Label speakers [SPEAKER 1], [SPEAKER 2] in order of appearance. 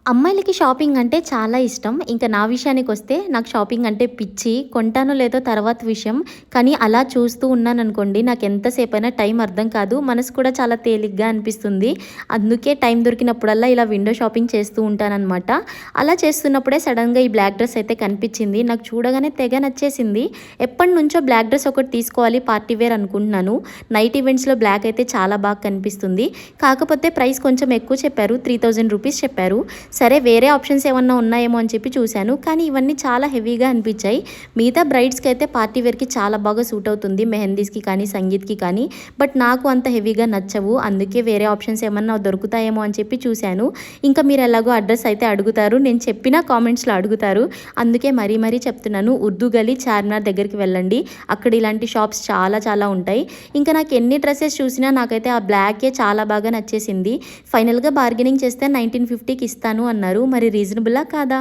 [SPEAKER 1] అమ్మాయిలకి షాపింగ్ అంటే చాలా ఇష్టం. ఇంకా నా విషయానికొస్తే నాకు షాపింగ్ అంటే పిచ్చి. కొంటానో లేదో తర్వాత విషయం. కానీ అలా చూస్తూ ఉన్నాననుకోండి నాకెంతసేపైనా టైం అర్థం కాదు. మనసు కూడా చాలా తేలిగ్గా అనిపిస్తుంది. అందుకే టైం దొరికినప్పుడల్లా ఇలా విండో షాపింగ్ చేస్తూ ఉంటాననమాట. అలా చేస్తున్నప్పుడే సడెన్‌గా ఈ బ్లాక్ డ్రెస్ అయితే కనిపించింది. నాకు చూడగానే తెగ నచ్చేసింది. ఎప్పటినుంచో బ్లాక్ డ్రెస్ ఒకటి తీసుకోవాలి పార్టీ వేర్ అనుకుంటున్నాను. నైట్ ఈవెంట్స్‌లో బ్లాక్ అయితే చాలా బాగా కనిపిస్తుంది. కాకపోతే ప్రైస్ కొంచెం ఎక్కువ చెప్పారు. 3000 రూపీస్ చెప్పారు. సరే వేరే ఆప్షన్స్ ఏమన్నా ఉన్నాయేమో అని చెప్పి చూశాను. కానీ ఇవన్నీ చాలా హెవీగా అనిపించాయి. మిగతా బ్రైడ్స్‌కి అయితే పార్టీ వేర్‌కి చాలా బాగా సూట్ అవుతుంది. మెహందీస్‌కి కానీ, సంగీత్‌కి కానీ. బట్ నాకు అంత హెవీగా నచ్చవు. అందుకే వేరే ఆప్షన్స్ ఏమన్నా దొరుకుతాయేమో అని చెప్పి చూశాను. ఇంకా మీరు ఎలాగో అడ్రస్ అయితే అడుగుతారు. నేను చెప్పిన కామెంట్స్‌లో అడుగుతారు. అందుకే మరీ చెప్తున్నాను. ఉర్దూ గలీ చార్మినార్ దగ్గరికి వెళ్ళండి. అక్కడ ఇలాంటి షాప్స్ చాలా ఉంటాయి. ఇంకా నాకు ఎన్ని డ్రెసెస్ చూసినా నాకైతే ఆ బ్లాకే చాలా బాగా నచ్చేసింది. ఫైనల్‌గా బార్గెనింగ్ చేస్తే 1950కి ఇస్తాను అన్నారు. మరి రీజనబులా కాదా?